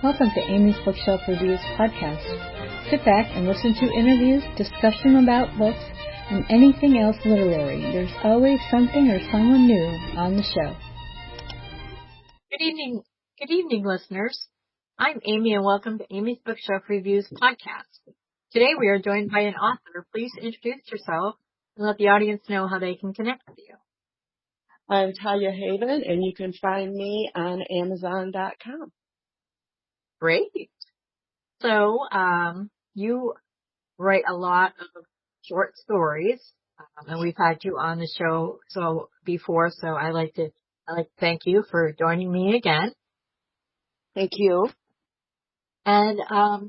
Welcome to Amy's Bookshelf Reviews podcast. Sit back and listen to interviews, discussion about books, and anything else literary. There's always something or someone new on the show. Good evening, listeners. I'm Amy, and welcome to Amy's Bookshelf Reviews podcast. Today we are joined by an author. Please introduce yourself and let the audience know how they can connect with you. I'm Talia, and you can find me on Amazon.com. Great. So, you write a lot of short stories, and we've had you on the show before. So I like to thank you for joining me again. Thank you. And why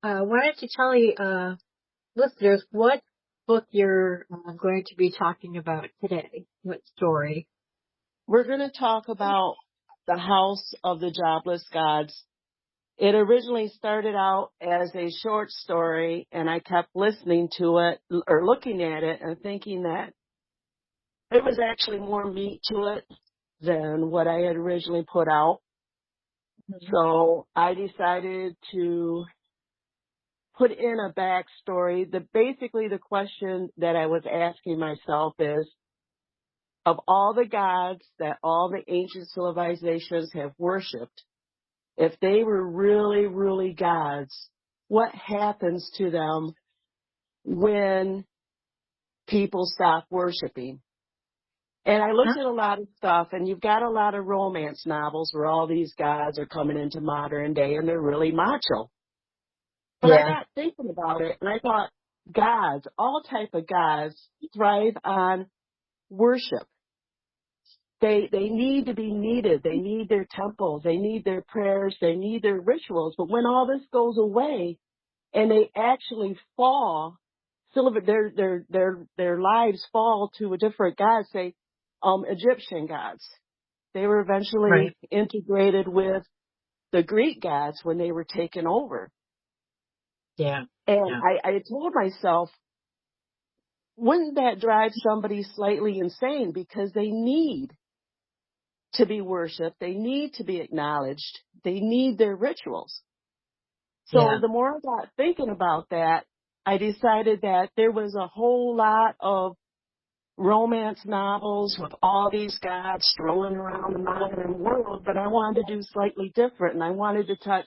don't you tell the listeners what book you're going to be talking about today? What story? We're going to talk about The House of the Jobless Gods. It originally started out as a short story, and I kept listening to it or looking at it and thinking that there was actually more meat to it than what I had originally put out. Mm-hmm. So I decided to put in a backstory. Basically the question that I was asking myself is, of all the gods that all the ancient civilizations have worshipped, if they were really, really gods, what happens to them when people stop worshiping? And I looked at a lot of stuff, and you've got a lot of romance novels where all these gods are coming into modern day and they're really macho. But I got thinking about it, and I thought, gods, all type of gods, thrive on worship. They need to be needed. They need their temples. They need their prayers. They need their rituals. But when all this goes away, and they actually fall, their lives fall to a different god, say, Egyptian gods. They were eventually integrated with the Greek gods when they were taken over. Yeah. And I told myself, wouldn't that drive somebody slightly insane? Because they need to be worshipped. They need to be acknowledged. They need their rituals. So the more I got thinking about that, I decided that there was a whole lot of romance novels with all these gods strolling around the modern world, but I wanted to do slightly different, and I wanted to touch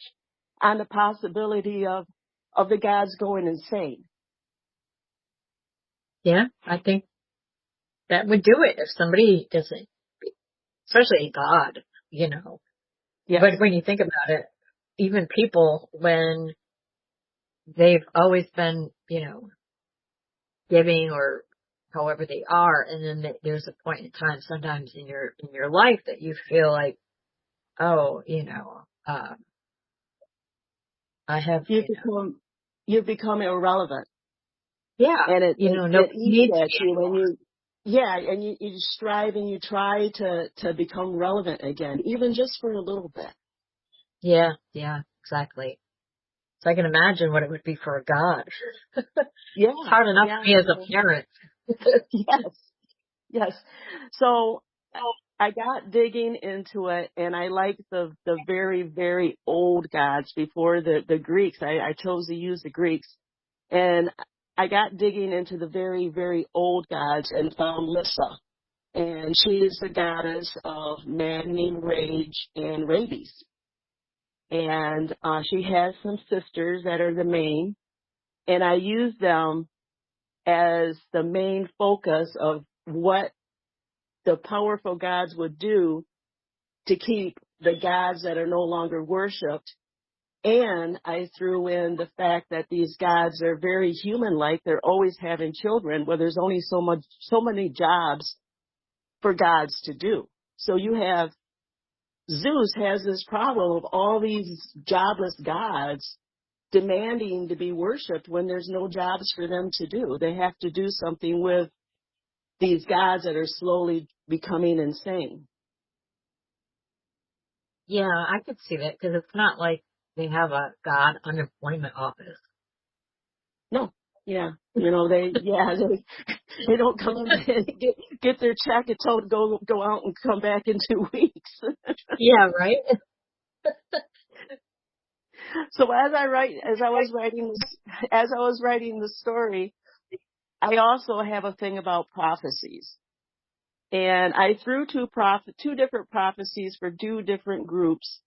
on the possibility of the gods going insane. Yeah, I think that would do it if somebody doesn't, especially God, you know. Yes. But when you think about it, even people, when they've always been, you know, giving or however they are, and then there's a point in time sometimes in your life that you feel like, oh, you know, I have, you've become irrelevant. Yeah. And it eats at you when you strive and you try to become relevant again, even just for a little bit. Yeah, exactly. So I can imagine what it would be for a god. Yeah. It's hard enough for me as a parent. Yes. So I got digging into it, and I like the very, very old gods before the Greeks. I chose to use the Greeks. And I got digging into the very, very old gods and found Lissa. And she is the goddess of maddening rage and rabies. And she has some sisters that are the main. And I use them as the main focus of what the powerful gods would do to keep the gods that are no longer worshipped. And I threw in the fact that these gods are very human-like. They're always having children, where there's only so many jobs for gods to do. So you have Zeus has this problem of all these jobless gods demanding to be worshipped when there's no jobs for them to do. They have to do something with these gods that are slowly becoming insane. Yeah, I could see that, because it's not like they have a god unemployment office. No. Yeah. You know, they don't come in and get their check and told to go out and come back in 2 weeks. Yeah, right? So as I was writing the story, I also have a thing about prophecies. And I threw two different prophecies for two different groups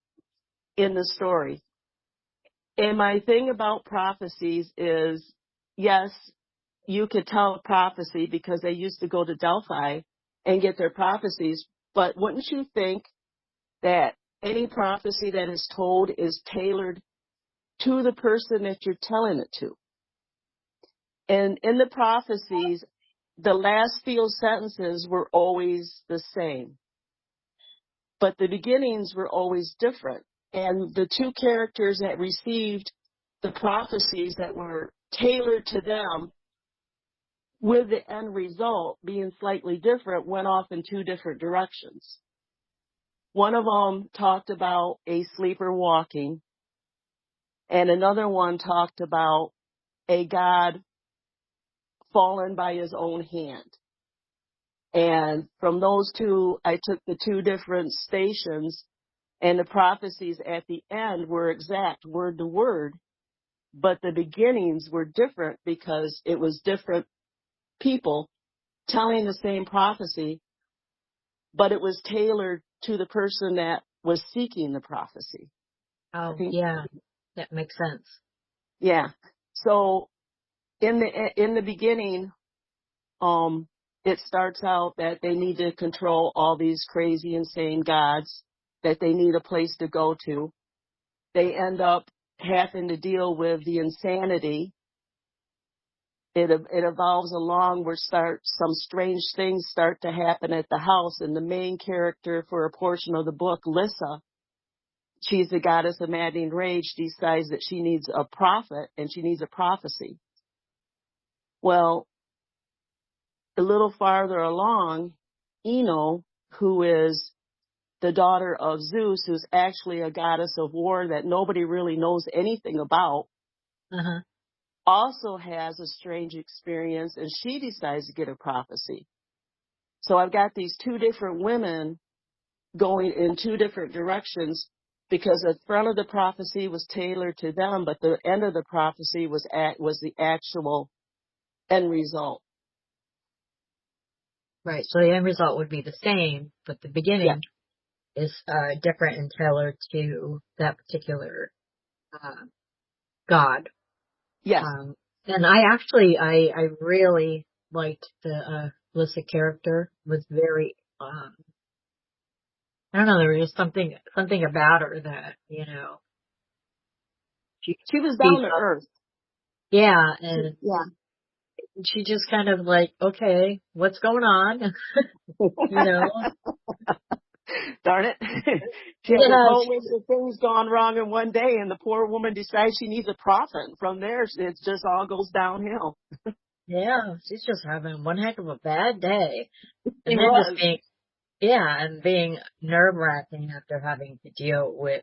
in the story. And my thing about prophecies is, yes, you could tell a prophecy because they used to go to Delphi and get their prophecies. But wouldn't you think that any prophecy that is told is tailored to the person that you're telling it to? And in the prophecies, the last few sentences were always the same, but the beginnings were always different. And the two characters that received the prophecies that were tailored to them, with the end result being slightly different, went off in two different directions. One of them talked about a sleeper walking, and another one talked about a god fallen by his own hand. And from those two, I took the two different stations, and the prophecies at the end were exact word to word, but the beginnings were different because it was different people telling the same prophecy, but it was tailored to the person that was seeking the prophecy. I Oh, think, yeah. That makes sense. yeah. So in the beginning, it starts out that they need to control all these crazy, insane gods, that they need a place to go to. They end up having to deal with the insanity. It evolves along where some strange things start to happen at the house, and the main character for a portion of the book, Lissa, she's the goddess of maddening rage, decides that she needs a prophet and she needs a prophecy. Well, a little farther along, Ino, who is the daughter of Zeus, who's actually a goddess of war that nobody really knows anything about, Uh-huh. also has a strange experience, and she decides to get a prophecy. So I've got these two different women going in two different directions because the front of the prophecy was tailored to them, but the end of the prophecy was the actual end result. Right. So the end result would be the same, but the Yeah. beginning is different and tailored to that particular uh, god. Yes. And I really liked the Lissa character. Was very I don't know, there was just something about her that, She was she's down to earth. yeah, and Yeah. she just kind of like, okay, what's going on? you know? Darn it. She has a Yeah, whole list of things gone wrong in one day, and the poor woman decides she needs a prophet. And from there, it just all goes downhill. she's just having one heck of a bad day. She And then just was. being nerve-wracking after having to deal with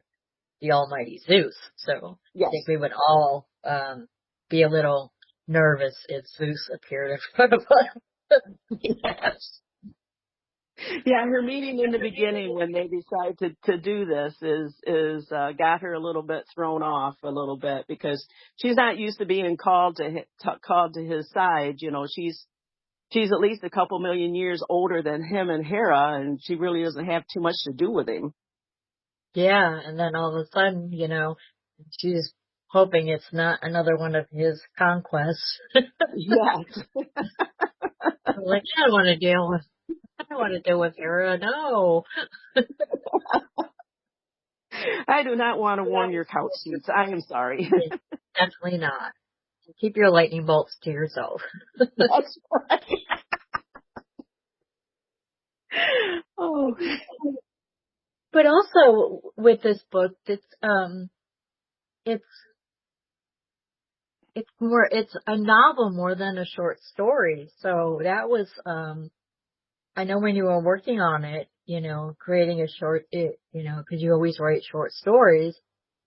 the almighty Zeus. So I Yes. think we would all be a little nervous if Zeus appeared in front of us. Yes. Yeah, her meeting in the beginning when they decide to do this is got her a little bit thrown off a little bit because she's not used to being called to his side. You know, she's at least a couple million years older than him and Hera, and she really doesn't have too much to do with him. Yeah, and then all of a sudden, she's hoping it's not another one of his conquests. Yes. Like, I don't want to deal with Hera, no. I do not want to warm your couch seats. I am sorry. Yeah, definitely not. Keep your lightning bolts to yourself. That's right. Oh. But also with this book, it's it's a novel more than a short story. So that was, I know when you were working on it, creating cause you always write short stories,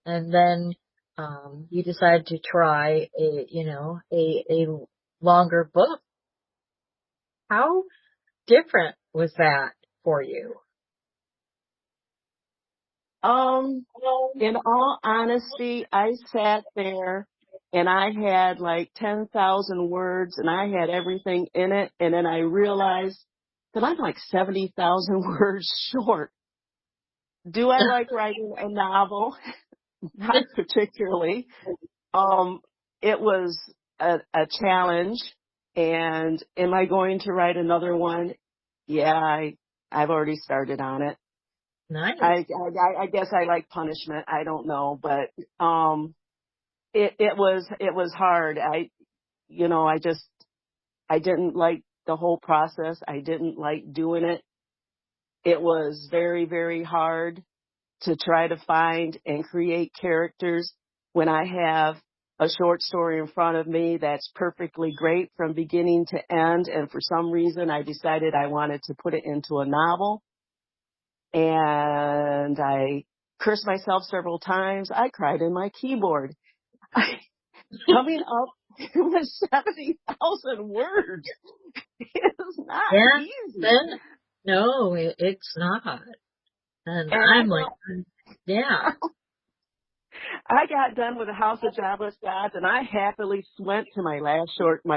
and then, you decided to try a longer book. How different was that for you? Um, in all honesty, I sat there and I had like 10,000 words and I had everything in it. And then I realized that I'm like 70,000 words short. Do I like writing a novel? Not particularly. Um, it was a challenge. And am I going to write another one? Yeah, I've already started on it. Nice. I guess I like punishment. I don't know, but it was hard. I didn't like the whole process. I didn't like doing it. It was very, very hard to try to find and create characters when I have a short story in front of me that's perfectly great from beginning to end. And for some reason, I decided I wanted to put it into a novel. And I cursed myself several times. I cried in my keyboard. Coming up with 70,000 words is not Yeah. easy. Then, no, it's not. And And I'm like, yeah, I got done with the House of Jobless Gods, and I happily went to my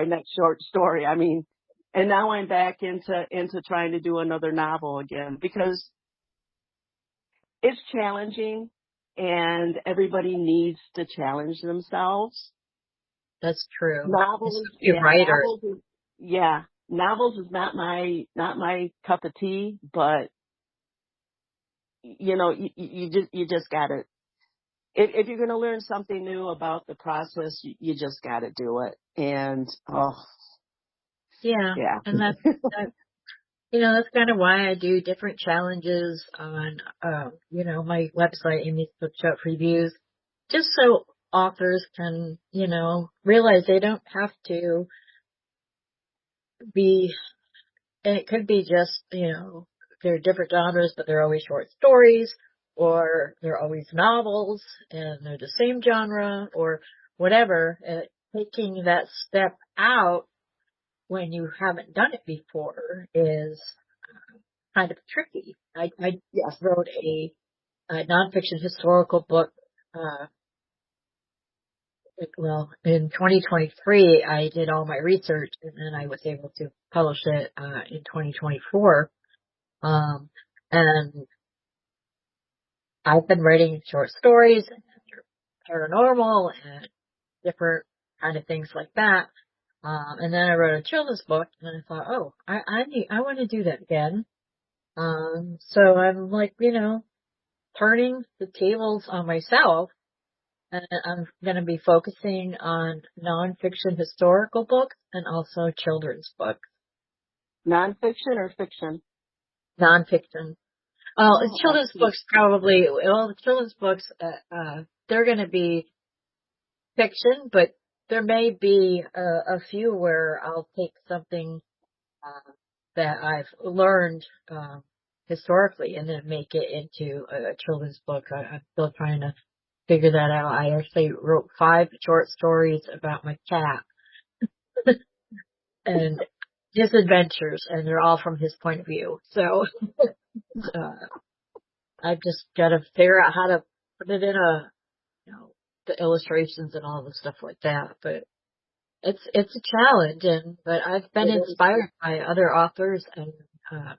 next short story. I mean, and now I'm back into trying to do another novel again because it's challenging, and everybody needs to challenge themselves. that's true. Novels, Especially yeah, writers. novels is not my cup of tea, but you just gotta, if you're going to learn something new about the process, you just got to do it. And, oh, Yeah. yeah. And that, that's kind of why I do different challenges on, my website, Amy's Bookshop Reviews, just so authors can, realize they don't have to be, and it could be just, they're different genres, but they're always short stories, or they're always novels, and they're the same genre, or whatever. Taking that step out when you haven't done it before is kind of tricky. I Yes. wrote a nonfiction historical book, uh, in 2023. I did all my research and then I was able to publish it, in 2024. Um, and I've been writing short stories and paranormal and different kind of things like that. And then I wrote a children's book and I thought, oh, I want to do that again. So I'm like, turning the tables on myself, and I'm going to be focusing on nonfiction historical books and also children's books. Nonfiction or fiction? Nonfiction. Oh, Children's excellent. books probably, the children's books, they're going to be fiction, but there may be a few where I'll take something, that I've learned, historically and then make it into a children's book. I'm still trying to figure that out. I actually wrote 5 short stories about my cat and his adventures, and they're all from his point of view. So, uh, I've just got to figure out how to put it in the illustrations and all the stuff like that. But it's a challenge, but I've been It is. inspired by other authors, and uh,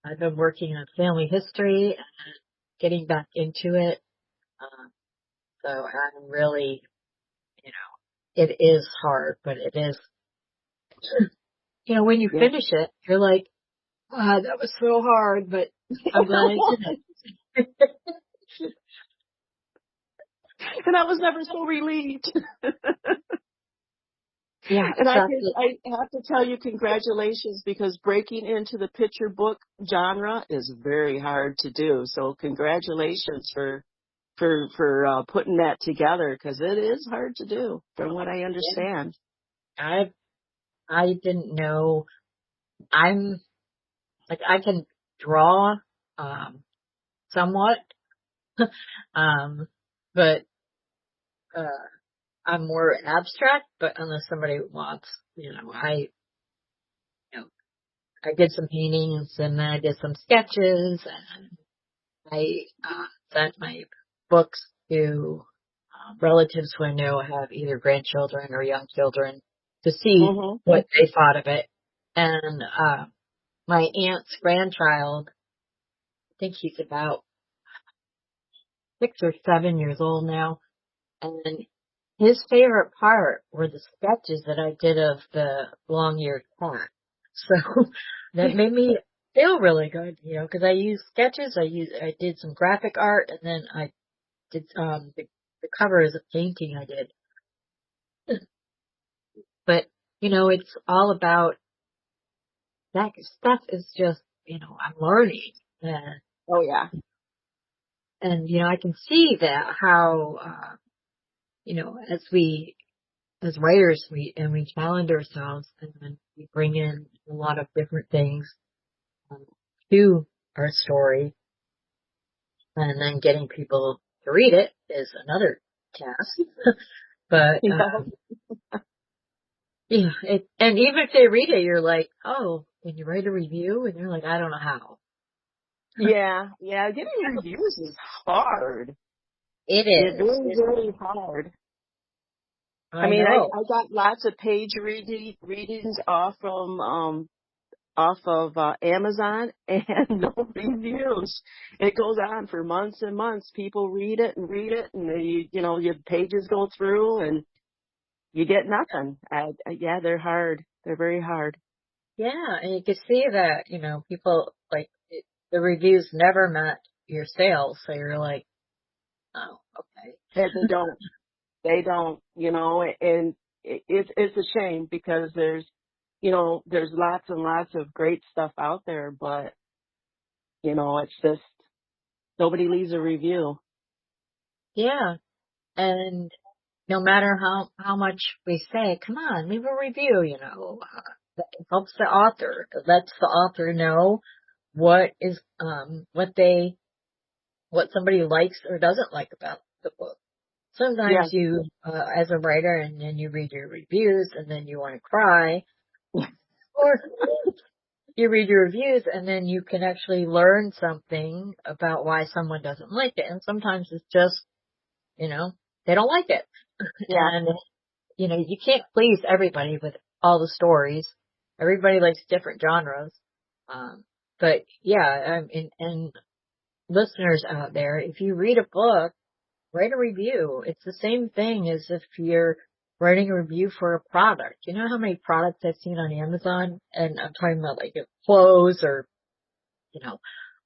I've been working on family history and getting back into it. Um, so I'm really, you it is hard, but it is, when you Yeah. finish it, you're like, ah, that was so hard, but I'm glad I did it. And I was never so relieved. Yeah, And exactly. I have to tell you congratulations because breaking into the picture book genre is very hard to do. So congratulations for putting that together because it is hard to do from what I Yeah. understand. I didn't know. I'm like, I can draw, somewhat, um, but, uh, I'm more abstract, but unless somebody wants, you know, I did some paintings and then I did some sketches, and I sent my books to relatives who I know have either grandchildren or young children to see Mhm. what they thought of it. And my aunt's grandchild, I think he's about 6 or 7 years old now, and his favorite part were the sketches that I did of the long-eared cat. So that made me feel really good, because I used sketches, I did some graphic art, and then I did the cover is a painting I did. But it's all about that stuff is just I'm learning, and Oh yeah. I can see that how as we as writers, we challenge ourselves and we bring in a lot of different things um, to our story, and then getting people to read it is another task. But yeah, and even if they read it, you're like, oh, when you write a review, and you're like, I don't know how. Yeah. Yeah. Getting reviews is hard. It It's is. really, really hard. I I mean, know. I got lots of page readings off of Amazon and no reviews. It goes on for months and months. People read it, and your pages go through and you get nothing. Yeah, they're hard. They're very hard. Yeah, and you can see that people like the reviews never met your sales, so you're like, oh, okay. And they don't, and it's a shame because there's lots and lots of great stuff out there, but it's just nobody leaves a review. Yeah, and no matter how much we say, come on, leave a review, that helps the author. It lets the author know what is what somebody likes or doesn't like about the book. Yeah. Sometimes you, as a writer, and then you read your reviews, and then you want to cry, or you read your reviews, and then you can actually learn something about why someone doesn't like it. And sometimes it's just, they don't like it, Yeah. and you can't please everybody with all the stories. Everybody likes different genres. But yeah, and listeners out there, if you read a book, write a review. It's the same thing as if you're writing a review for a product. You know how many products I've seen on Amazon? And I'm talking about like clothes or,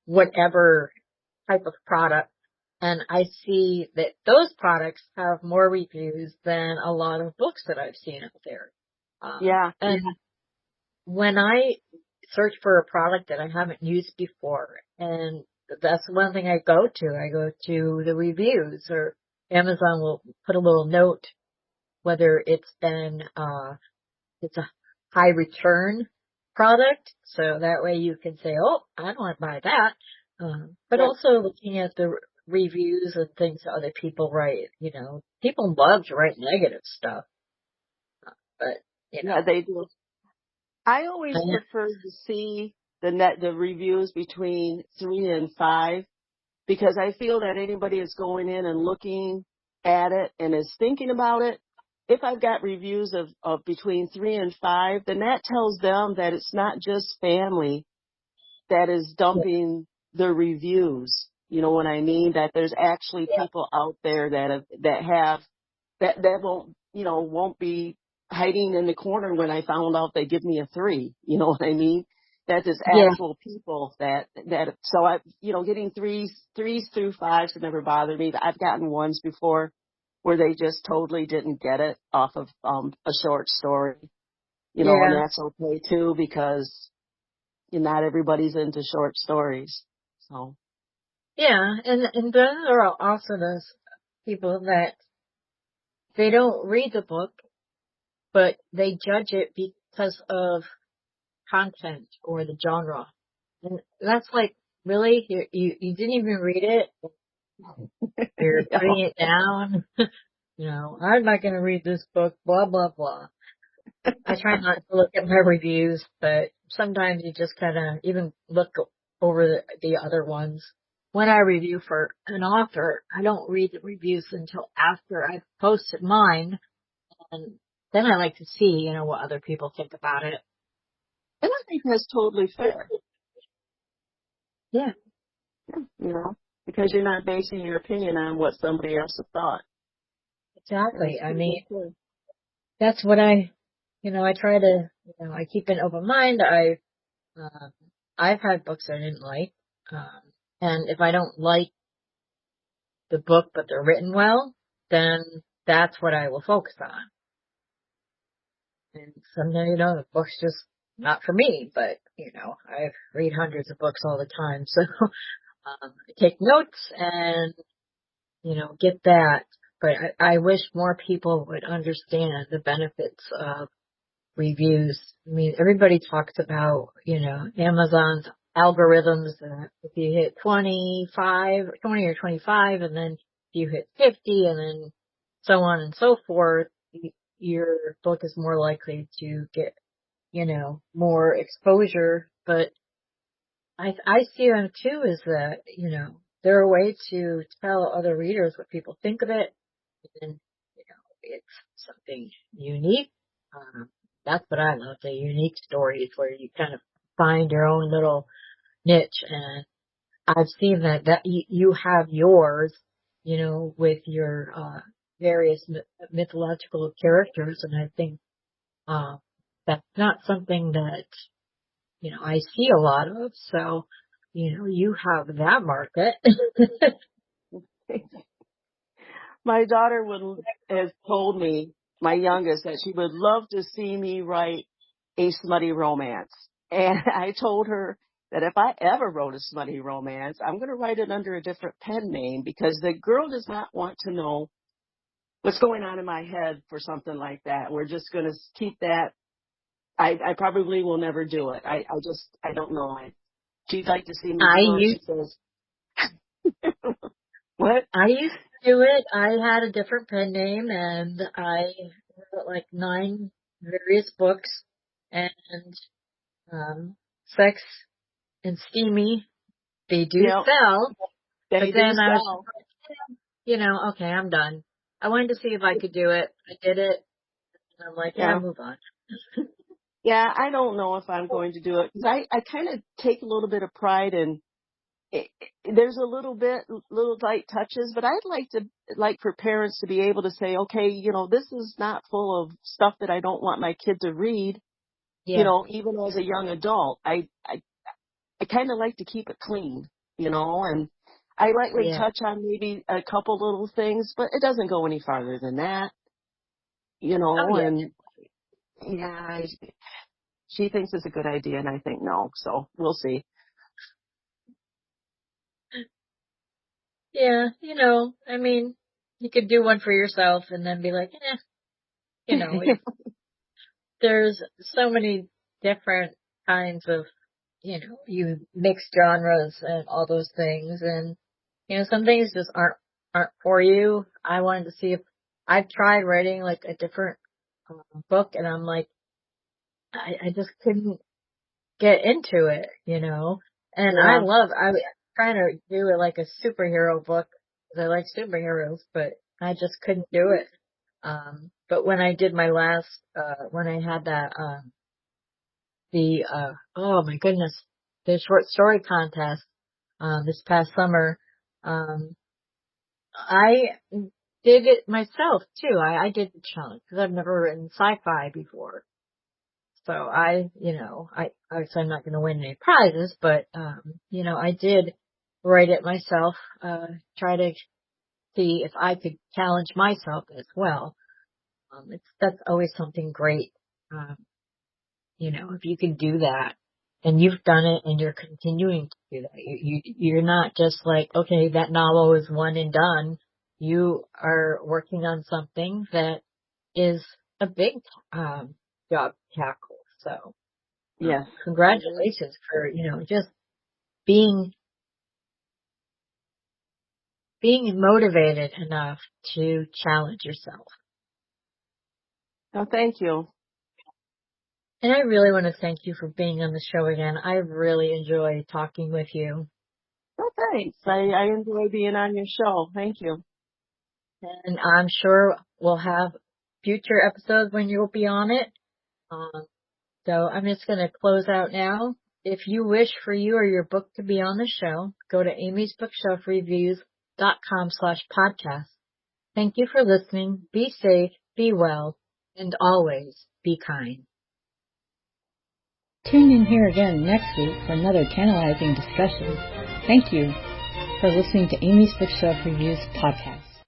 whatever type of product. And I see that those products have more reviews than a lot of books that I've seen out there. Yeah. And when I search for a product that I haven't used before, and that's one thing I go to. I go to the reviews, or Amazon will put a little note whether it's a high return product. So that way you can say, oh, I don't want to buy that. But Right. also looking at the reviews and things that other people write, people love to write negative stuff, but, Yeah, they do. I always I- prefer to see the reviews between 3 and 5 because I feel that anybody is going in and looking at it and is thinking about it. If I've got reviews of between 3 and 5, then that tells them that it's not just family that is dumping the reviews. You know what I mean? That there's actually yeah, people out there that won't be hiding in the corner when I found out they give me a 3. You know what I mean? That is yeah, actual people so getting threes through 5s have never bothered me. I've gotten ones before where they just totally didn't get it off of a short story, and yeah. that's okay too because not everybody's into short stories. So Yeah, and those are also those people that they don't read the book, but they judge it because of content or the genre. And that's like, really? You didn't even read it? You're putting it down? I'm not going to read this book, blah, blah, blah. I try not to look at my reviews, but sometimes you just kind of even look over the other ones. when I review for an author, I don't read the reviews until after I've posted mine, and then I like to see, you know, what other people think about it. And I think that's totally fair. Yeah, You know, because you're not basing your opinion on what somebody else has thought. exactly. I mean, that's what I try to, I keep an open mind. I've had books I didn't like, um, and if I don't like the book but they're written well, then that's what I will focus on. And sometimes, the book's just not for me, but, I read hundreds of books all the time, so, I take notes and, get that. But I wish more people would understand the benefits of reviews. I mean, everybody talks about, Amazon's algorithms. If you hit 20 or 25, and then if you hit 50, and then so on and so forth, your book is more likely to get, more exposure. But I see them too as that, they're a way to tell other readers what people think of it. And, it's something unique. Um, that's what I love, the unique stories where you kind of find your own little niche. And I've seen that you have yours, with your, various mythological characters. And I think, that's not something that, I see a lot of. So, you have that market. My daughter has told me, my youngest, that she would love to see me write a smutty romance. And I told her that if I ever wrote a smutty romance, I'm going to write it under a different pen name, because the girl does not want to know what's going on in my head for something like that. We're just going to keep that. I probably will never do it. I don't know. She'd like to see me I do it. used She says, what? I used to do it. I had a different pen name, and I wrote like 9 various books, and sex and steamy, they do Yeah, sell. But they do then I was, sell. okay, I'm done. I wanted to see if I could do it. I did it, and I'm like, yeah, Yeah. move on. Yeah, I don't know if I'm going to do it, because I kind of take a little bit of pride in there's a little light touches, but I'd like for parents to be able to say, okay, this is not full of stuff that I don't want my kid to read, Yeah, even as a young adult. I kind of like to keep it clean, and I lightly yeah. touch on maybe a couple little things, but it doesn't go any farther than that, Oh, yeah. and yeah, she thinks it's a good idea, and I think no, so we'll see. Yeah, I mean, you could do one for yourself and then be like, it's, there's so many different kinds of, you mix genres and all those things. And, some things just aren't for you. I wanted to see if I've tried writing like a different book, and I'm like, I just couldn't get into it, and Yeah. I was trying to do it like a superhero book, because I like superheroes, but I just couldn't do it. But when I did my last, when I had that, oh my goodness, the short story contest, this past summer, um, I did it myself too. I did the challenge because I've never written sci-fi before. So obviously I'm not going to win any prizes, but, I did write it myself, try to see if I could challenge myself as well. That's always something great. Um, if you can do that, and you've done it and you're continuing to do that, you're not just like, okay, that novel is one and done. You are working on something that is a big, job to tackle. So, Yes. congratulations for, just being, being motivated enough to challenge yourself. No, thank you. And I really want to thank you for being on the show again. I really enjoy talking with you. Oh, thanks. I enjoy being on your show. Thank you. And I'm sure we'll have future episodes when you'll be on it. So I'm just going to close out now. If you wish for you or your book to be on the show, go to amysbookshelfreviews.com/podcast. Thank you for listening. Be safe, be well, and always be kind. Tune in here again next week for another tantalizing discussion. Thank you for listening to Amy's Bookshelf Reviews podcast.